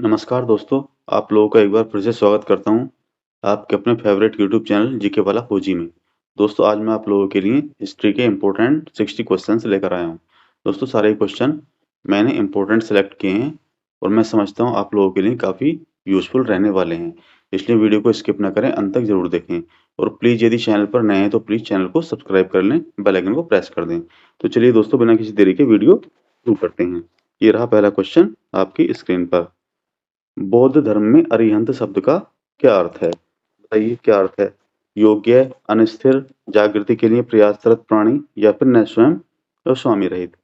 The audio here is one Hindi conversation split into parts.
नमस्कार दोस्तों, आप लोगों का एक बार फिर से स्वागत करता हूँ, आपके अपने फ़ेवरेट यूट्यूब चैनल जीके वाला फौजी में। दोस्तों आज मैं आप लोगों के लिए हिस्ट्री के इम्पोर्टेंट 60 क्वेश्चंस लेकर आया हूँ। दोस्तों सारे क्वेश्चन मैंने इम्पोर्टेंट सेलेक्ट किए हैं और मैं समझता हूँ आप लोगों के लिए काफ़ी यूज़फुल रहने वाले हैं। इसलिए वीडियो को स्किप ना करें, अंत तक ज़रूर देखें और प्लीज़ यदि चैनल पर नए हैं तो प्लीज़ चैनल को सब्सक्राइब कर लें, बेल आइकन को प्रेस कर दें। तो चलिए दोस्तों बिना किसी देरी के वीडियो शुरू करते हैं। ये रहा पहला क्वेश्चन आपकी स्क्रीन पर। बौद्ध धर्म में अरिहंत शब्द का क्या अर्थ है? बताइए क्या अर्थ है? योग्य, अनस्थिर, जागृति के लिए प्रयासरत प्राणी या फिर न स्वयं और स्वामी रहित।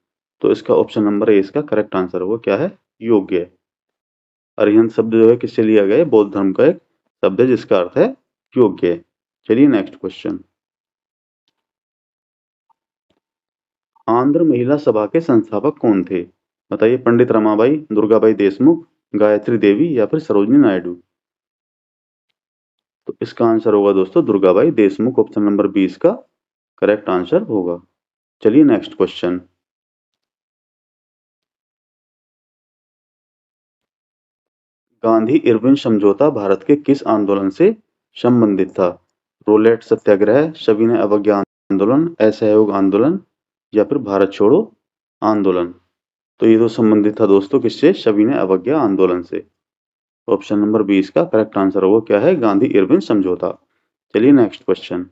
तो इसका ऑप्शन नंबर ए इसका करेक्ट आंसर होगा। क्या है? योग्य। अरिहंत शब्द जो है किससे लिया गया है? बौद्ध धर्म का एक शब्द है जिसका अर्थ है योग्य। चलिए नेक्स्ट क्वेश्चन। आंध्र महिला सभा के संस्थापक कौन थे? बताइए पंडित रमाबाई, दुर्गाबाई देशमुख, गायत्री देवी या फिर सरोजिनी नायडू। तो इसका आंसर होगा दोस्तों दुर्गाबाई देशमुख। ऑप्शन नंबर 20 का करेक्ट आंसर होगा। चलिए नेक्स्ट क्वेश्चन। गांधी इरविन समझौता भारत के किस आंदोलन से संबंधित था? रोलेट सत्याग्रह, सविनय अवज्ञा आंदोलन, असहयोग आंदोलन या फिर भारत छोड़ो आंदोलन। तो ये तो संबंधित था दोस्तों किससे? सविनय अवज्ञा आंदोलन से। ऑप्शन नंबर 20 का करेक्ट आंसर होगा क्या है? गांधी इरविन समझौता। चलिए नेक्स्ट क्वेश्चन।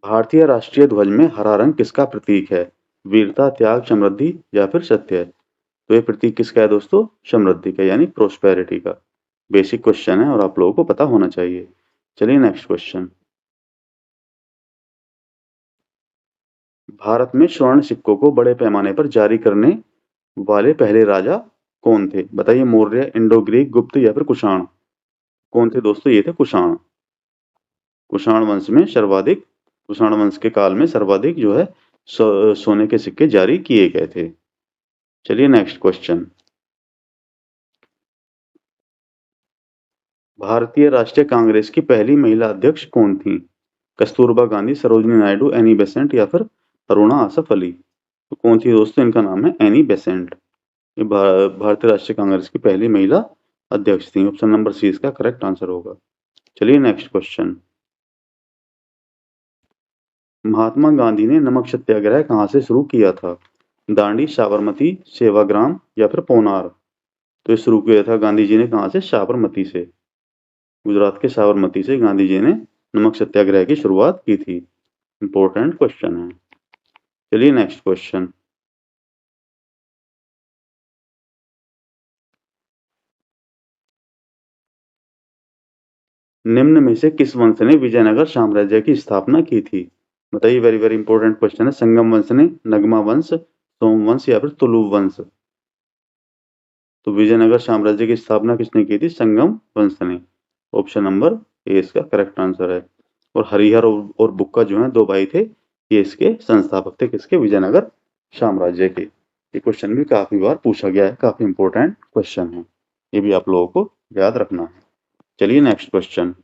भारतीय राष्ट्रीय ध्वज में हरा रंग किसका प्रतीक है? वीरता, त्याग, समृद्धि या फिर सत्य? तो ये प्रतीक किसका है दोस्तों? समृद्धि का, यानी प्रोस्पेरिटी का। बेसिक क्वेश्चन है और आप लोगों को पता होना चाहिए। चलिए नेक्स्ट क्वेश्चन। भारत में स्वर्ण सिक्कों को बड़े पैमाने पर जारी करने वाले पहले राजा कौन थे? बताइए मौर्य, इंडो ग्रीक, गुप्त या फिर कुषाण। कौन थे दोस्तों? ये थे कुषाण। कुषाण वंश में सर्वाधिक, कुषाण वंश के काल में सर्वाधिक जो है सोने के सिक्के जारी किए गए थे। चलिए नेक्स्ट क्वेश्चन। भारतीय राष्ट्रीय कांग्रेस की पहली महिला अध्यक्ष कौन थी? कस्तूरबा गांधी, सरोजिनी नायडू, एनी बेसेंट या फिर अरुणा आसफ अली। तो कौन थी दोस्तों? इनका नाम है एनी बेसेंट। ये भारतीय राष्ट्रीय कांग्रेस की पहली महिला अध्यक्ष थी। ऑप्शन नंबर सी इसका करेक्ट आंसर होगा। चलिए नेक्स्ट क्वेश्चन। महात्मा गांधी ने नमक सत्याग्रह कहाँ से शुरू किया था? दांडी, साबरमती, सेवाग्राम या फिर पोनार। तो ये शुरू किया था गांधी जी ने कहाँ से? साबरमती से। गुजरात के साबरमती से गांधी जी ने नमक सत्याग्रह की शुरुआत की थी। इंपॉर्टेंट क्वेश्चन है। चलिए नेक्स्ट क्वेश्चन। निम्न में से किस वंश ने विजयनगर साम्राज्य की स्थापना की थी? बताइए, वेरी वेरी इंपॉर्टेंट क्वेश्चन है। संगम वंश ने, नगमा वंश, सोमवंश या फिर तुलुव वंश। तो विजयनगर साम्राज्य की स्थापना किसने की थी? संगम वंश ने। ऑप्शन नंबर ए इसका करेक्ट आंसर है। और हरिहर और बुक्का जो है दो भाई थे, ये इसके संस्थापक थे। किसके? विजयनगर साम्राज्य के। ये क्वेश्चन भी काफी बार पूछा गया है, काफी इंपॉर्टेंट क्वेश्चन है। ये भी आप लोगों को याद रखना है। चलिए नेक्स्ट क्वेश्चन।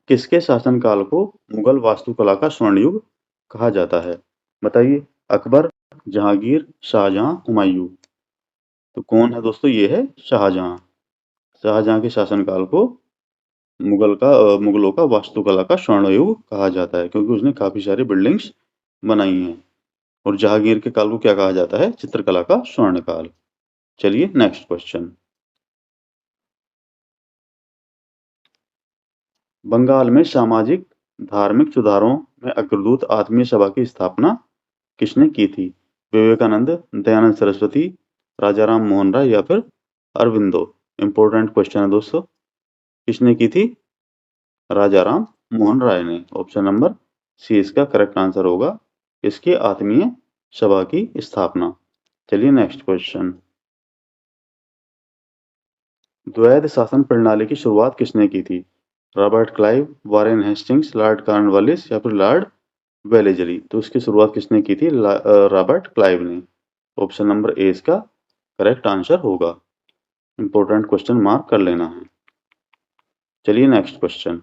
किसके शासनकाल को मुगल वास्तुकला का स्वर्ण युग कहा जाता है? बताइए। अकबर, जहांगीर, शाहजहां, हुमायूं। तो कौन है दोस्तों? ये है शाहजहां। शाहजहां के शासनकाल को मुगलों का वास्तुकला का स्वर्ण युग कहा जाता है, क्योंकि उसने काफी सारी बिल्डिंग्स बनाई हैं। और जहांगीर के काल को क्या कहा जाता है? चित्रकला का स्वर्ण काल। चलिए नेक्स्ट क्वेश्चन। बंगाल में सामाजिक धार्मिक सुधारों में अग्रदूत आत्मीय सभा की स्थापना किसने की थी? विवेकानंद, दयानंद सरस्वती, राजाराम मोहन राय या फिर अरविंदो। इंपॉर्टेंट क्वेश्चन है दोस्तों। किसने की थी? राजाराम मोहन राय ने। ऑप्शन नंबर सी इसका करेक्ट आंसर होगा। इसकी आत्मीय सभा की स्थापना। चलिए नेक्स्ट क्वेश्चन। द्वैध शासन प्रणाली की शुरुआत किसने की थी? Robert Clive, Warren Hastings, Lord Cornwallis या फिर लॉर्ड वेलेजली। तो इसकी शुरुआत किसने की थी? रॉबर्ट क्लाइव ने। ऑप्शन नंबर ए इसका करेक्ट आंसर होगा। इंपॉर्टेंट क्वेश्चन मार्क कर लेना है। चलिए नेक्स्ट क्वेश्चन।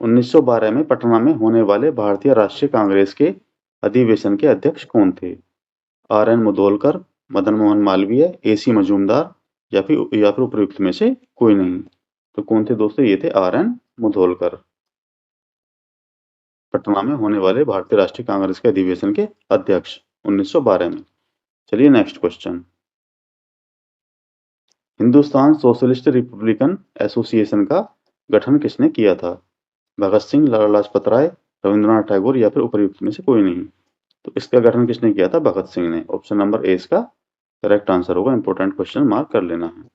1912 में पटना में होने वाले भारतीय राष्ट्रीय कांग्रेस के अधिवेशन के अध्यक्ष कौन थे? आर.एन. मुदोलकर, मदन मोहन मालवीय, ए.सी. मजूमदार या फिर उपर्युक्त में से कोई नहीं। तो कौन थे दोस्तों? ये थे आर.एन. मुदोलकर। पटना में होने वाले भारतीय राष्ट्रीय कांग्रेस के अधिवेशन के अध्यक्ष 1912 में। चलिए next question. Hindustan socialist Republican association का गठन किसने किया था? भगत सिंह, लाला लाजपत राय, रविंद्रनाथ टैगोर या फिर उपर्युक्त में से कोई नहीं। तो इसका गठन किसने किया था? भगत सिंह ने। ऑप्शन नंबर ए इसका करेक्ट आंसर होगा। इंपॉर्टेंट क्वेश्चन मार्क कर लेना है।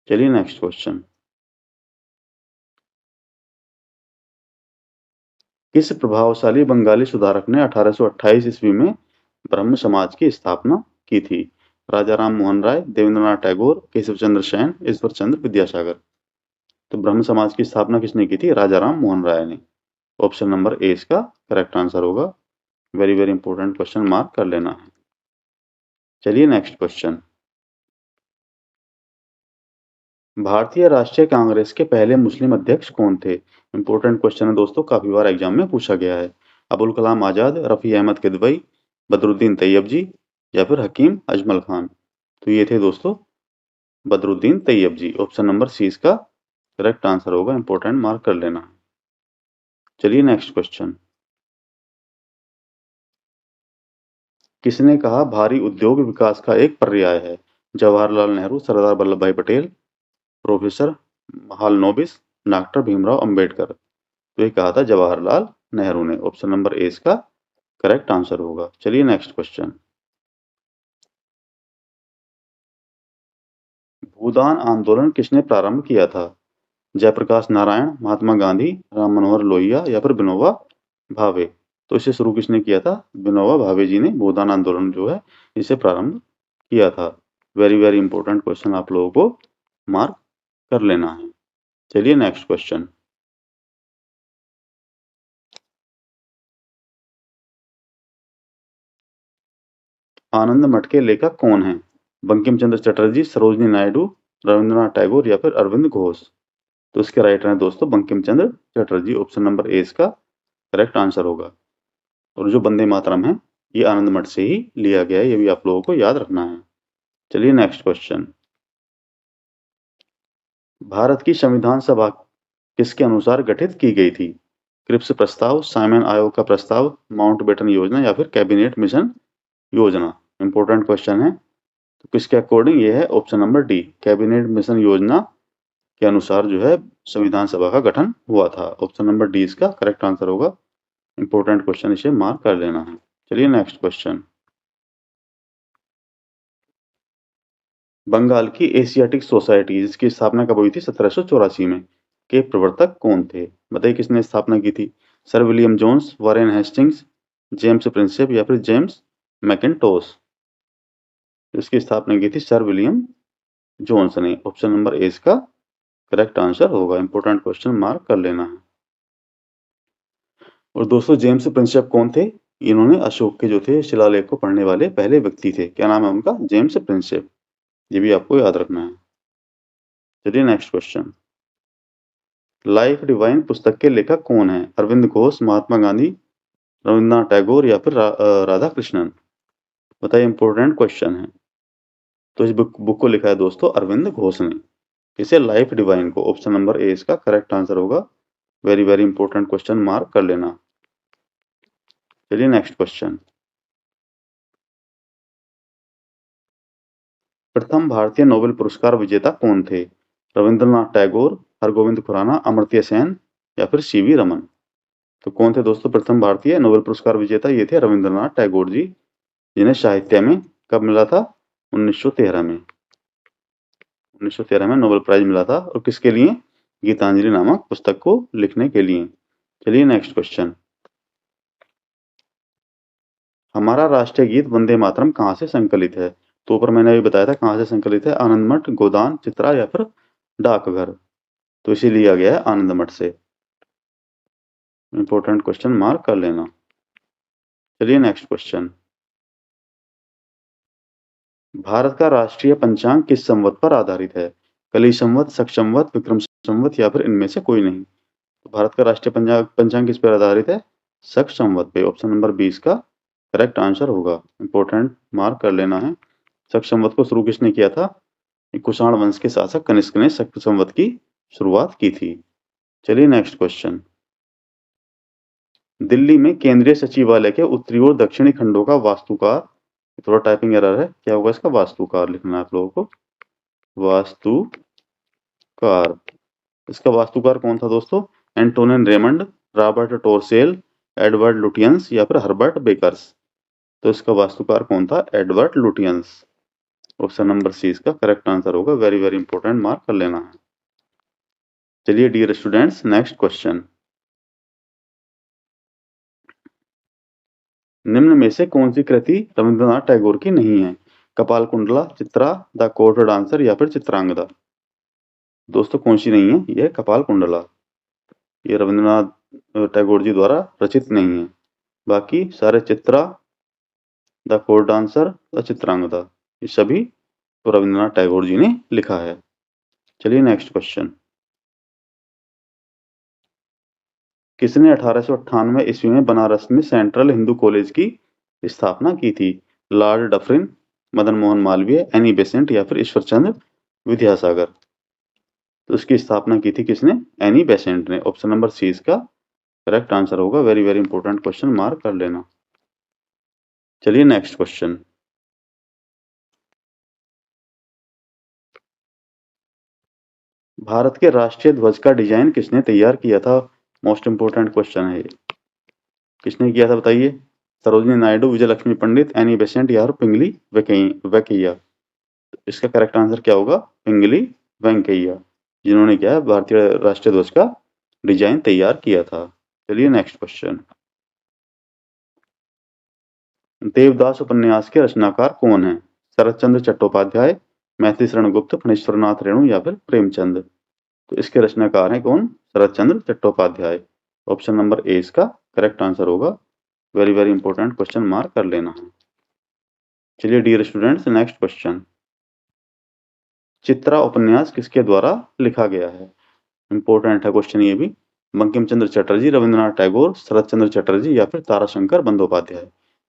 चलिए नेक्स्ट क्वेश्चन। किस प्रभावशाली बंगाली सुधारक ने 1828 ईस्वी में ब्रह्म समाज की स्थापना की थी? राजा राम मोहन राय, देवेंद्रनाथ टैगोर, केशव चंद्र सेन, ईश्वर चंद्र विद्यासागर। तो ब्रह्म समाज की स्थापना किसने की थी? राजा राम मोहन राय ने। ऑप्शन नंबर ए इसका करेक्ट आंसर होगा। Very very important question mark कर लेना है। चलिए नेक्स्ट क्वेश्चन। भारतीय राष्ट्रीय कांग्रेस के पहले मुस्लिम अध्यक्ष कौन थे? इंपॉर्टेंट क्वेश्चन है दोस्तों, काफी बार एग्जाम में पूछा गया है। अबुल कलाम आजाद, रफी अहमद किदवई, बदरुद्दीन तैयब जी या फिर हकीम अजमल खान। तो ये थे दोस्तों बदरुद्दीन तैयब जी। ऑप्शन नंबर सी इसका करेक्ट आंसर होगा। इंपॉर्टेंट मार्क कर लेना। चलिए नेक्स्ट क्वेश्चन। किसने कहा भारी उद्योग विकास का एक पर्याय है? जवाहरलाल नेहरू, सरदार वल्लभ भाई पटेल, प्रोफेसर महालनोबिस, डॉक्टर भीमराव अंबेडकर। तो ये कहा था जवाहरलाल नेहरू ने। ऑप्शन नंबर ए इसका करेक्ट आंसर होगा। चलिए नेक्स्ट क्वेश्चन। भूदान आंदोलन किसने प्रारंभ किया था? जयप्रकाश नारायण, महात्मा गांधी, राम मनोहर लोहिया या फिर विनोबा भावे। तो इसे शुरू किसने किया था? विनोबा भावे जी ने भूदान आंदोलन जो है इसे प्रारंभ किया था। वेरी वेरी इंपॉर्टेंट क्वेश्चन आप लोगों को मार्क कर लेना है। चलिए नेक्स्ट क्वेश्चन। आनंद मठ के लेखक कौन हैं? बंकिम चंद्र चटर्जी, सरोजनी नायडू, रविंद्रनाथ टैगोर या फिर अरविंद घोष। तो इसके राइटर हैं दोस्तों Bankim Chandra Chatterjee. Option number A इसका करेक्ट आंसर होगा। और जो वंदे मातरम है ये आनंद मठ से ही लिया गया है, ये भी आप लोगों को याद रखना है। चलिए नेक्स्ट क्वेश्चन। भारत की संविधान सभा किसके अनुसार गठित की गई थी? क्रिप्स प्रस्ताव, साइमन आयोग का प्रस्ताव, माउंटबेटन योजना या फिर कैबिनेट मिशन योजना। इंपॉर्टेंट क्वेश्चन है। तो किसके अकॉर्डिंग? ये है option number D, cabinet mission योजना के अनुसार जो है संविधान सभा का गठन हुआ था। ऑप्शन नंबर डी इसका करेक्ट आंसर होगा। इंपॉर्टेंट क्वेश्चन, इसे मार्क कर लेना है। चलिए नेक्स्ट क्वेश्चन। बंगाल की एशियाटिक सोसाइटी जिसकी स्थापना कब हुई थी? 1784 में। के प्रवर्तक कौन थे? बताइए किसने स्थापना की थी? Sir William Jones, Warren Hastings, James Prinsep या फिर जेम्स मैकिन्टोश। इसकी स्थापना की थी सर विलियम जोन्स ने। ऑप्शन नंबर ए इसका करेक्ट आंसर होगा। इंपॉर्टेंट क्वेश्चन मार्क कर लेना है। और दोस्तों जेम्स प्रिंसेप कौन थे? इन्होंने अशोक के जो थे शिलालेख को पढ़ने वाले पहले व्यक्ति थे। क्या नाम है उनका? James Prinsep. ये भी आपको याद रखना है। चलिए नेक्स्ट क्वेश्चन। लाइफ डिवाइन पुस्तक के लेखक कौन है? अरविंद घोष, महात्मा गांधी, रविंद्रनाथ टैगोर या फिर राधा कृष्णन। बताइए, इंपॉर्टेंट क्वेश्चन है। तो इस बुक को लिखा है दोस्तों अरविंद घोष ने। इसे लाइफ डिवाइन को। ऑप्शन नंबर ए इसका करेक्ट आंसर होगा। Very very important question mark कर लेना। चलिए नेक्स्ट क्वेश्चन। प्रथम भारतीय नोबेल पुरस्कार विजेता कौन थे? रविंद्रनाथ टैगोर, हरगोविंद खुराना, अमर्त्य सेन या फिर सीवी रमन। तो कौन थे दोस्तों प्रथम भारतीय नोबेल पुरस्कार विजेता? ये थे रविंद्रनाथ टैगोर जी, जिन्हें साहित्य में कब मिला था? 1913 में। 1913 में नोबेल प्राइज मिला था। और किसके लिए? गीतांजलि नामक पुस्तक को लिखने के लिए। चलिए नेक्स्ट क्वेश्चन। हमारा राष्ट्रीय गीत वंदे मातरम कहाँ से संकलित है? तो ऊपर मैंने अभी बताया था कहाँ से संकलित है। आनंद मठ, गोदान, चित्रा या फिर डाकघर। तो इसे लिया गया है आनंद मठ से। इंपॉर्टेंट क्वेश्चन मार्क कर लेना। चलिए नेक्स्ट क्वेश्चन। भारत का राष्ट्रीय पंचांग किस संवत पर आधारित है? कली संवत, शक संवत, विक्रम संवत या फिर इनमें से कोई नहीं। भारत का राष्ट्रीय पंचांग किस पर आधारित है? शक संवत पे। ऑप्शन नंबर 20 का करेक्ट आंसर होगा। इंपॉर्टेंट मार्क कर लेना है। शक संवत को शुरू किसने किया था? कुषाण वंश के शासक कनिष्क ने शक संवत की शुरुआत की थी। चलिए नेक्स्ट क्वेश्चन। दिल्ली में केंद्रीय सचिवालय के उत्तरी और दक्षिणी खंडों का वास्तुकार, थोड़ा टाइपिंग एरर है, क्या होगा इसका? वास्तुकार लिखना है आप लोगों को, वास्तुकार। इसका वास्तुकार कौन था दोस्तों? Antonin Raymond, Robert Tor Russell, Edward Lutyens या फिर हर्बर्ट बेकर्स? तो इसका वास्तुकार कौन था? Edward Lutyens. Option number C इसका करेक्ट आंसर होगा। वेरी वेरी इंपॉर्टेंट, मार्क कर लेना है। चलिए डियर स्टूडेंट्स, नेक्स्ट क्वेश्चन। निम्न में से कौन सी कृति रविंद्रनाथ टैगोर की नहीं है? कपाल Kundla, Chitra, the court dancer या फिर चित्रांगदा? दोस्तों कौन सी नहीं है? यह कपाल कुंडला, ये रविंद्रनाथ टैगोर जी द्वारा रचित नहीं है। बाकी सारे Chitra, the court dancer, the Chitrangada, ये सभी तो रविंद्रनाथ टैगोर जी ने लिखा है। चलिए नेक्स्ट क्वेश्चन। किसने 1898 ईस्वी में बनारस में सेंट्रल हिंदू कॉलेज की स्थापना की थी? Lord Dufferin, Madan Mohan Malviya, Annie Besant या फिर ईश्वरचंद्र विद्यासागर? तो इसकी स्थापना की थी किसने? एनी बेसेंट ने। ऑप्शन नंबर सी इसका करेक्ट आंसर होगा। Very very important question, mark कर लेना। चलिए नेक्स्ट क्वेश्चन। भारत के राष्ट्रीय ध्वज का डिजाइन किसने तैयार किया था? मोस्ट इंपोर्टेंट क्वेश्चन है ये। किसने किया था बताइए? सरोजिनी नायडू, विजय लक्ष्मी पंडित, एनी बेसेंट या पिंगली वेंकैया? इसका करेक्ट आंसर क्या होगा? पिंगली वेंकैया, जिन्होंने क्या है भारतीय राष्ट्रीय ध्वज का डिजाइन तैयार किया था। चलिए नेक्स्ट क्वेश्चन। देवदास उपन्यास के रचनाकार कौन है? शरतचंद्र चट्टोपाध्याय, मैथिली शरण गुप्त, फणीश्वरनाथ रेणु या फिर प्रेमचंद? तो इसके रचनाकार हैं कौन? Sharatchandra Chattopadhyay. Option number A इसका करेक्ट आंसर होगा। Very very important question, mark कर लेना है। चलिए dear students, next question. Chitra उपन्यास किसके द्वारा लिखा गया है? इंपॉर्टेंट है क्वेश्चन ये भी। बंकिम चंद्र चटर्जी, रविंद्रनाथ टैगोर, शरत चंद्र चटर्जी या फिर ताराशंकर बंदोपाध्याय?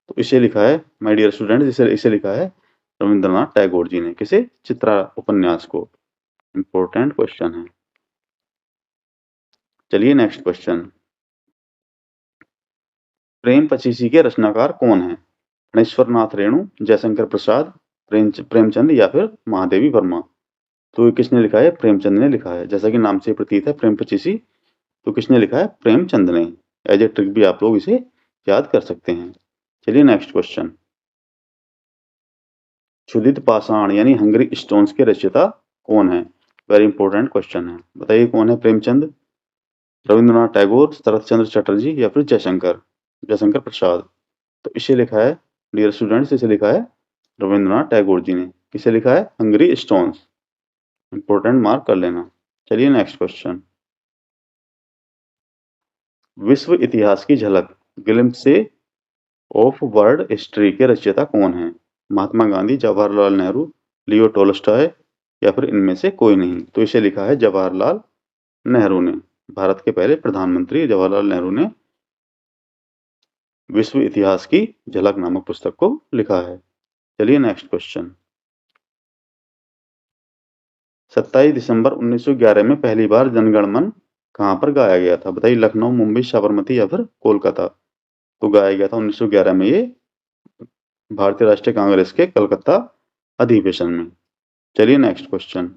तो इसे लिखा है माय डियर स्टूडेंट, इसे लिखा है रविंद्रनाथ टैगोर जी ने। किसे? चित्रा उपन्यास को। इंपॉर्टेंट क्वेश्चन है। चलिए नेक्स्ट क्वेश्चन। प्रेम पचीसी के रचनाकार कौन है? फणीश्वरनाथ रेणु, जयशंकर प्रसाद, प्रेमचंद या फिर महादेवी वर्मा? तो ये किसने लिखा है? प्रेमचंद ने लिखा है। जैसा कि नाम से प्रतीत है प्रेम पचीसी, तो किसने लिखा है? प्रेमचंद ने। एज ए ट्रिक भी आप लोग इसे याद कर सकते हैं। चलिए नेक्स्ट क्वेश्चन। क्षुधित पाषाण यानी हंगरी स्टोन्स के रचयिता कौन है? वेरी इंपॉर्टेंट क्वेश्चन है। बताइए कौन है? प्रेमचंद, रविंद्रनाथ टैगोर, शरत चंद्र चटर्जी या फिर जयशंकर प्रसाद? तो इसे लिखा है डियर स्टूडेंट्स, इसे लिखा है रविंद्रनाथ टैगोर जी ने। किसे लिखा है? Hungary stones. इंपॉर्टेंट, मार्क कर लेना। चलिए नेक्स्ट क्वेश्चन। विश्व इतिहास की झलक ग्लिम्प्से ऑफ वर्ल्ड हिस्ट्री के रचयिता कौन है? महात्मा गांधी, जवाहरलाल नेहरू, लियो टोल्स्टॉय या फिर इनमें से कोई नहीं? तो इसे लिखा है जवाहरलाल नेहरू ने। भारत के पहले प्रधानमंत्री जवाहरलाल नेहरू ने विश्व इतिहास की झलक नामक पुस्तक को लिखा है। चलिए नेक्स्ट क्वेश्चन। 27 दिसंबर 1911 में पहली बार जनगण मन कहाँ पर गाया गया था? बताइए, लखनऊ, मुंबई, साबरमती या फिर कोलकाता? तो गाया गया था 1911 में ये भारतीय राष्ट्रीय कांग्रेस के कलकत्ता अधिवेशन में। चलिए नेक्स्ट क्वेश्चन।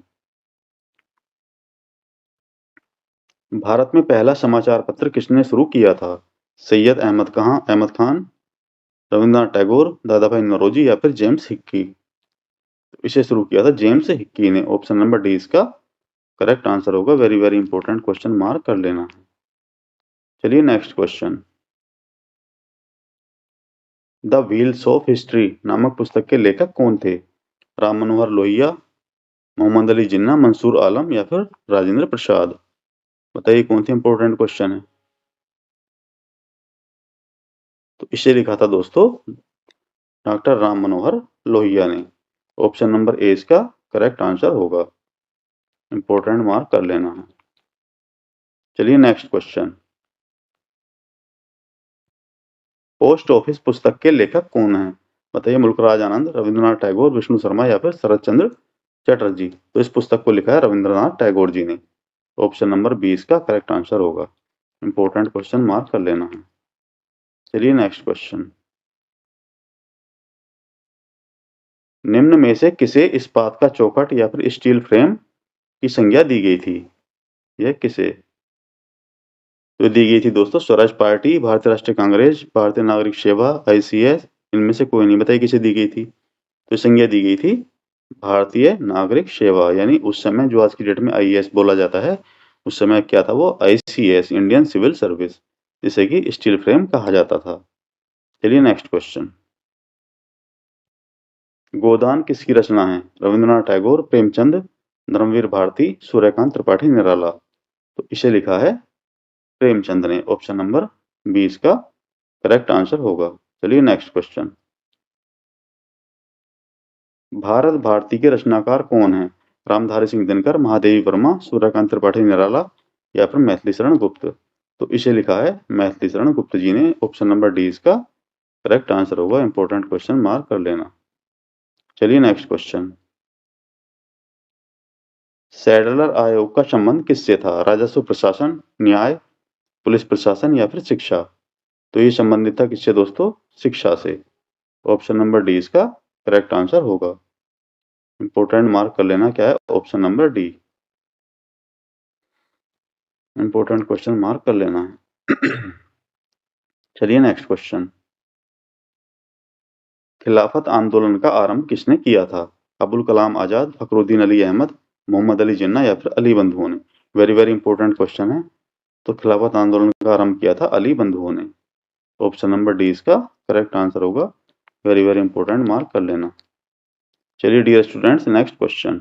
भारत में पहला समाचार पत्र किसने शुरू किया था? सैयद अहमद खान, रविंद्रनाथ टैगोर, दादा भाई नौरोजी या फिर जेम्स हिक्की? इसे शुरू किया था जेम्स हिक्की ने। ऑप्शन नंबर डी इसका करेक्ट आंसर होगा। Very very important question, mark कर लेना है। चलिए next question. The wheels of history नामक पुस्तक के लेखक कौन थे? राम मनोहर लोहिया, मोहम्मद अली जिन्ना, मंसूर आलम या फिर राजेंद्र प्रसाद? बताइए कौन सी इंपॉर्टेंट क्वेश्चन है। तो इसे लिखा था दोस्तों डॉक्टर राम मनोहर लोहिया ने। ऑप्शन नंबर ए इसका करेक्ट आंसर होगा। इंपॉर्टेंट, मार्क कर लेना है। चलिए नेक्स्ट क्वेश्चन। पोस्ट ऑफिस पुस्तक के लेखक कौन हैं? बताइए। मुल्कराज आनंद, रविंद्रनाथ टैगोर, विष्णु शर्मा या फिर शरत चंद्र चटर्जी। तो इस पुस्तक को लिखा है रविंद्रनाथ टैगोर जी ने। ऑप्शन नंबर 20 का करेक्ट आंसर होगा। इंपॉर्टेंट क्वेश्चन मार्क कर लेना है। चलिए नेक्स्ट क्वेश्चन। निम्न में से किसे इस्पात का चौखट या फिर स्टील फ्रेम की संज्ञा दी गई थी? यह किसे तो दी गई थी दोस्तों? स्वराज पार्टी, भारतीय राष्ट्रीय कांग्रेस, भारतीय नागरिक सेवा, आईसीएस, इनमें से कोई नहीं। बताइए किसे दी गई थी? तो संज्ञा दी गई थी भारतीय नागरिक सेवा, यानी उस समय जो आज की डेट में आईएएस बोला जाता है, उस समय क्या था वो? आईसीएस, इंडियन सिविल सर्विस, जिसे कि स्टील फ्रेम कहा जाता था। चलिए नेक्स्ट क्वेश्चन। गोदान किसकी रचना है? रविंद्रनाथ टैगोर, प्रेमचंद, धर्मवीर भारती, सूर्यकांत त्रिपाठी, निराला। तो इसे लिखा है प्रेमचंद ने। ऑप्शन नंबर 20 का करेक्ट आंसर होगा। चलिए नेक्स्ट क्वेश्चन। भारत भारती के रचनाकार कौन है? रामधारी सिंह दिनकर, महादेवी वर्मा, सूर्यकांत त्रिपाठी निराला या फिर मैथिली शरण गुप्त। तो इसे लिखा है मैथिली शरण गुप्त जी ने। ऑप्शन नंबर डी इसका करेक्ट आंसर होगा। इंपॉर्टेंट क्वेश्चन मार्क कर लेना। चलिए नेक्स्ट क्वेश्चन। सैडलर आयोग का संबंध किससे था? राजस्व प्रशासन, न्याय, पुलिस प्रशासन या फिर शिक्षा। तो ये संबंधित था किससे दोस्तों? शिक्षा से। ऑप्शन नंबर डी इसका करेक्ट आंसर होगा। इंपॉर्टेंट मार्क कर लेना क्या है? Option number D. Important question mark कर लेना है। चलिए नेक्स्ट क्वेश्चन। खिलाफत आंदोलन का आरंभ किसने किया था? अबुल कलाम आजाद, फखरुद्दीन अली अहमद, मोहम्मद अली जिन्ना या फिर अली बंधुओं ने। वेरी वेरी इंपॉर्टेंट क्वेश्चन है। तो खिलाफत आंदोलन का आरंभ किया था अली बंधुओं ने। ऑप्शन नंबर डी इसका करेक्ट आंसर होगा। वेरी वेरी इंपॉर्टेंट मार्क कर लेना। चलिए dear students next question.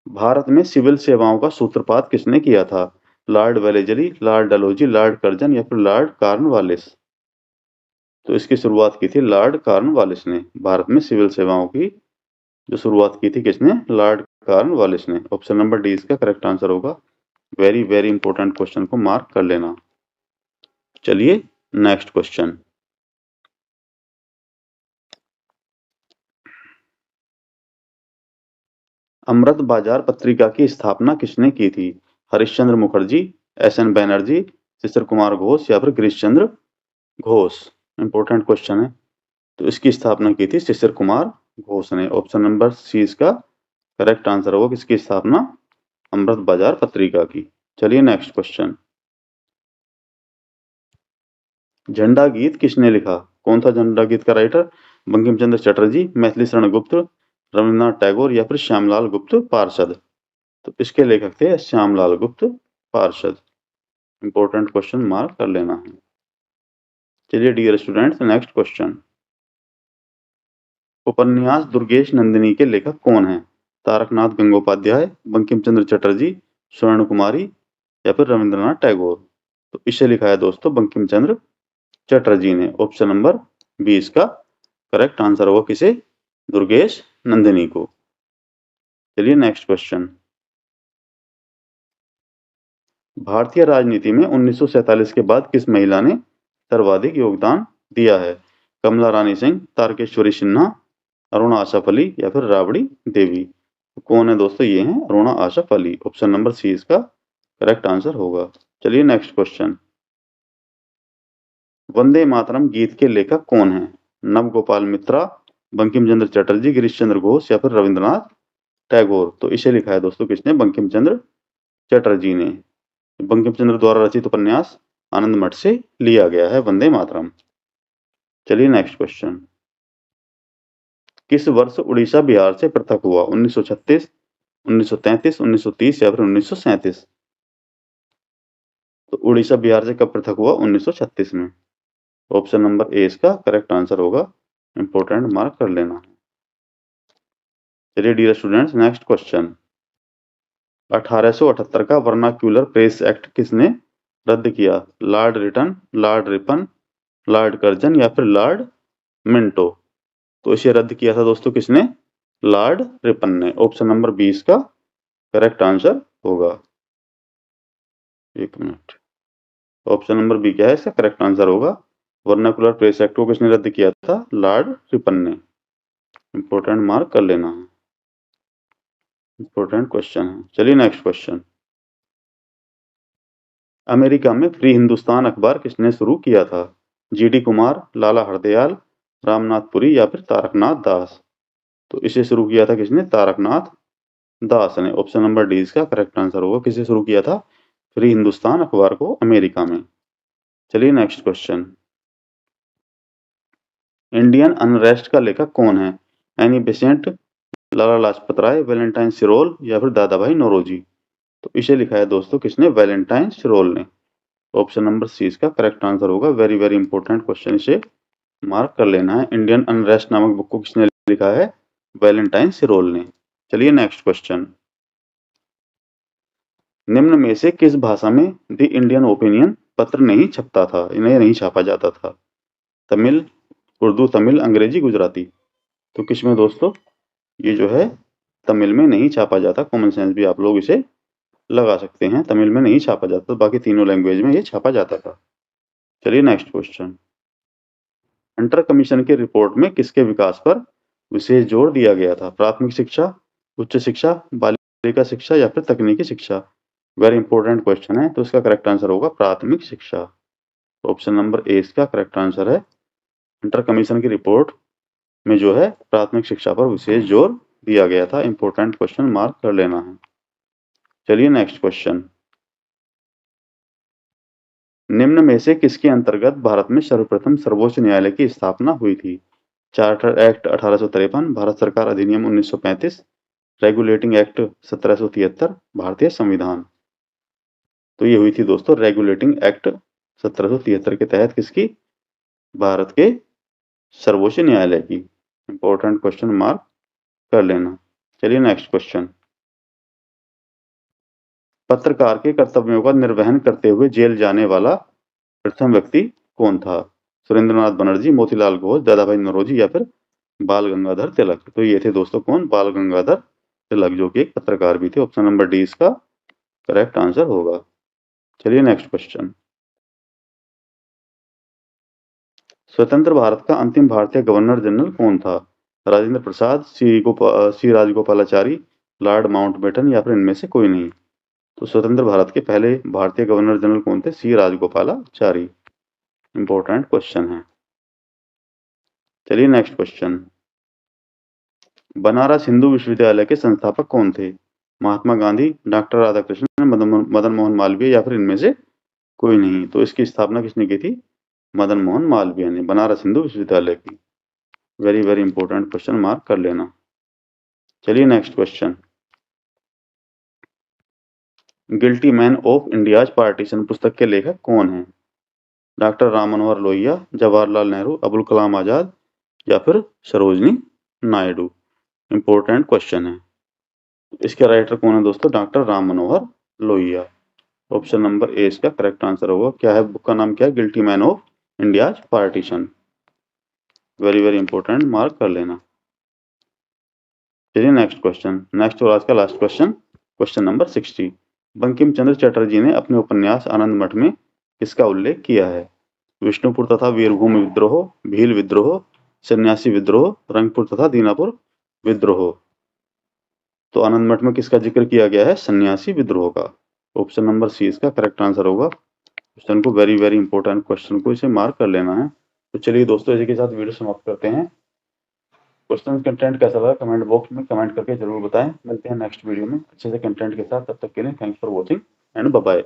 Bharat में सिविल सेवाओं का सूत्रपात किसने किया था? Lord Wellesley, Lord Dalhousie, Lord Curzon या फिर लॉर्ड कॉर्नवालिस। तो इसकी शुरुआत की थी लॉर्ड कॉर्नवालिस ने। भारत में सिविल सेवाओं की जो शुरुआत की थी किसने? लॉर्ड कॉर्नवालिस ने। ऑप्शन नंबर डी इसका करेक्ट आंसर होगा। वेरी वेरी इंपॉर्टेंट क्वेश्चन को मार्क कर लेना। चलिए नेक्स्ट क्वेश्चन। अमृत बाजार पत्रिका की स्थापना किसने की थी? हरिश्चंद्र मुखर्जी, एस.एन. बैनर्जी, शिशिर कुमार घोष या फिर गिरीश चंद्र घोष। इंपॉर्टेंट क्वेश्चन है। तो इसकी स्थापना की थी शिशिर कुमार घोष ने। ऑप्शन नंबर सी इसका करेक्ट आंसर होगा। किसकी स्थापना? अमृत बाजार पत्रिका की। चलिए नेक्स्ट क्वेश्चन। झंडा गीत किसने लिखा? कौन था झंडा गीत का राइटर? बंकिम चंद्र चटर्जी, मैथिली शरण गुप्त, रविन्द्रनाथ टैगोर या फिर श्यामलाल गुप्त पार्षद। तो इसके लेखक थे श्यामलाल गुप्त पार्षद। इंपॉर्टेंट क्वेश्चन मार्क कर लेना है। चलिए डियर स्टूडेंट्स नेक्स्ट क्वेश्चन। उपन्यास दुर्गेश नंदिनी के लेखक कौन हैं? तारकनाथ गंगोपाध्याय, बंकिम चंद्र चटर्जी, स्वर्ण कुमारी या फिर रविंद्रनाथ टैगोर। तो इसे लिखा है दोस्तों बंकिम चंद्र चटर्जी ने। ऑप्शन नंबर 20 का करेक्ट आंसर होगा किसे? दुर्गेश नंदिनी को। चलिए नेक्स्ट क्वेश्चन। भारतीय राजनीति में 1947 के बाद किस महिला ने सर्वाधिक योगदान दिया है? कमला रानी सिंह, तारकेश्वरी सिन्हा, अरुणा आसफ अली या फिर राबड़ी देवी। तो कौन है दोस्तों? ये हैं Aruna Asaf Ali. Option number C इसका करेक्ट आंसर होगा। चलिए नेक्स्ट क्वेश्चन। वंदे मातरम गीत के लेखक कौन हैं? नवगोपाल मित्रा, बंकिम चंद्र चटर्जी, गिरीश चंद्र घोष या फिर रविंद्रनाथ टैगोर। तो इसे लिखा है दोस्तों किसने? बंकिम चंद्र चटर्जी ने। बंकिम चंद्र द्वारा रचित उपन्यास आनंद मठ से लिया गया है वंदे मातरम। चलिए नेक्स्ट क्वेश्चन। किस वर्ष उड़ीसा बिहार से पृथक हुआ? 1936, 1933, 1930 या फिर 1937। तो उड़ीसा बिहार से कब पृथक हुआ? 1936 में। ऑप्शन नंबर ए इसका करेक्ट आंसर होगा। इंपॉर्टेंट मार्क कर लेना। चलिए डियर स्टूडेंट्स नेक्स्ट क्वेश्चन। 1878 का वर्नाक्यूलर प्रेस एक्ट किसने रद्द किया? Lord Lytton, Lord Ripon, Lord Curzon या फिर लॉर्ड मिंटो। तो इसे रद्द किया था दोस्तों किसने? लॉर्ड रिपन ने। ऑप्शन नंबर 20 का करेक्ट आंसर होगा। एक मिनट, ऑप्शन नंबर बी क्या है इसका करेक्ट आंसर होगा। वर्नाकुलर प्रेस एक्ट को किसने रद्द किया था? लॉर्ड रिपन ने। इंपॉर्टेंट मार्क कर लेना है, इंपॉर्टेंट क्वेश्चन है। चलिए नेक्स्ट क्वेश्चन। अमेरिका में फ्री हिंदुस्तान अखबार किसने शुरू किया था? जीडी कुमार, लाला हरदयाल, रामनाथ पुरी या फिर तारकनाथ दास? तो इसे शुरू किया था किसने? तारकनाथ दास ने। ऑप्शन नंबर डी इसका करेक्ट आंसर होगा। किसे शुरू किया था फ्री हिंदुस्तान अखबार को? अमेरिका में। चलिए नेक्स्ट क्वेश्चन। इंडियन अनरेस्ट का लेखक कौन है? Annie Besant, Lala Lajpat Rai, Valentine सिरोल या फिर दादा भाई नौरोजी? तो इसे लिखा है दोस्तों किसने? वैलेंटाइन सिरोल ने। ऑप्शन नंबर सी इसका करेक्ट आंसर होगा। वेरी वेरी इंपॉर्टेंट क्वेश्चन, इसे मार्क कर लेना है। इंडियन अनरेस्ट नामक बुक को किसने लिखा है? वैलेंटाइन सिरोल ने। चलिए नेक्स्ट क्वेश्चन। निम्न में से किस भाषा में द इंडियन ओपिनियन पत्र नहीं छपता था, इन्हें नहीं छापा जाता था? तमिल, उर्दू, तमिल, अंग्रेजी, गुजराती? तो किसमें दोस्तों? ये जो है तमिल में नहीं छापा जाता। कॉमन सेंस भी आप लोग इसे लगा सकते हैं। तमिल में नहीं छापा जाता, बाकी तीनों लैंग्वेज में ये छापा जाता था। चलिए नेक्स्ट क्वेश्चन। हंटर कमीशन की रिपोर्ट में किसके विकास पर विशेष जोर दिया गया था? प्राथमिक शिक्षा, उच्च शिक्षा, बालिका शिक्षा या फिर तकनीकी शिक्षा? वेरी इंपॉर्टेंट क्वेश्चन है, तो इसका करेक्ट आंसर होगा प्राथमिक शिक्षा। ऑप्शन नंबर ए इसका करेक्ट आंसर है। हंटर कमीशन की रिपोर्ट में जो है प्राथमिक शिक्षा पर विशेष जोर दिया गया था। इंपॉर्टेंट क्वेश्चन, मार्क कर लेना है। चलिए नेक्स्ट क्वेश्चन। निम्न में से किसके अंतर्गत भारत में सर्वप्रथम सर्वोच्च न्यायालय की स्थापना हुई थी? चार्टर एक्ट 1853, भारत सरकार अधिनियम 1935, रेगुलेटिंग एक्ट 1773, भारतीय संविधान? तो ये हुई थी दोस्तों रेगुलेटिंग एक्ट 1773 के तहत किसकी? भारत के सर्वोच्च न्यायालय की। इंपॉर्टेंट क्वेश्चन, मार्क कर लेना। चलिए नेक्स्ट क्वेश्चन। पत्रकार के कर्तव्यों का निर्वहन करते हुए जेल जाने वाला प्रथम व्यक्ति कौन था? सुरेंद्रनाथ बनर्जी, मोतीलाल घोष, दादा भाई नौरोजी या फिर बाल गंगाधर तिलक? तो ये थे दोस्तों कौन? बाल गंगाधर तिलक, जो कि एक पत्रकार भी थे। ऑप्शन नंबर डी इसका करेक्ट आंसर होगा। चलिए नेक्स्ट क्वेश्चन। स्वतंत्र भारत का अंतिम भारतीय गवर्नर जनरल कौन था? राजेंद्र प्रसाद, सी राजगोपालाचारी, लॉर्ड माउंटबेटन या फिर इनमें से कोई नहीं? तो स्वतंत्र भारत के पहले भारतीय गवर्नर जनरल कौन थे? सी राजगोपालाचारी। इंपॉर्टेंट क्वेश्चन है। चलिए नेक्स्ट क्वेश्चन। बनारस हिंदू विश्वविद्यालय के संस्थापक कौन थे? महात्मा गांधी, डॉक्टर राधाकृष्णन, मदन मोहन मालवीय या फिर इनमें से कोई नहीं? तो इसकी स्थापना किसने की थी? मदन मोहन मालवीय ने, बनारस हिंदू विश्वविद्यालय की। Very very important question, mark कर लेना। चलिए next question. Guilty man of India's partition पुस्तक के लेखक कौन है? डॉक्टर राम मनोहर लोहिया, जवाहरलाल नेहरू, अबुल कलाम आजाद या फिर सरोजनी नायडू? इंपॉर्टेंट क्वेश्चन है। इसके राइटर कौन है दोस्तों? Doctor Ram Manohar Lohia. Option number A इसका करेक्ट आंसर होगा। क्या है बुक का नाम? क्या है? Guilty man of India's partition. Very very important, mark कर लेना। चलिए नेक्स्ट क्वेश्चन। नेक्स्ट और आज का last question, question number 60। Bankim Chandra Chatterjee ने अपने उपन्यास आनंद मठ में किसका उल्लेख किया है? विष्णुपुर तथा वीरभूमि विद्रोह, भील विद्रोह, सन्यासी विद्रोह, रंगपुर तथा दीनापुर विद्रोह? तो आनंद मठ में किसका जिक्र किया गया है? सन्यासी विद्रोह का। ऑप्शन नंबर सी इसका करेक्ट आंसर होगा। क्वेश्चन को, वेरी वेरी इंपॉर्टेंट क्वेश्चन को, इसे मार्क कर लेना है। तो चलिए दोस्तों, इसी के साथ वीडियो समाप्त करते हैं। क्वेश्चन कंटेंट कैसा लगा कमेंट बॉक्स में कमेंट करके जरूर बताएं। मिलते हैं नेक्स्ट वीडियो में अच्छे से कंटेंट के साथ। तब तक के लिए thanks for watching and bye bye.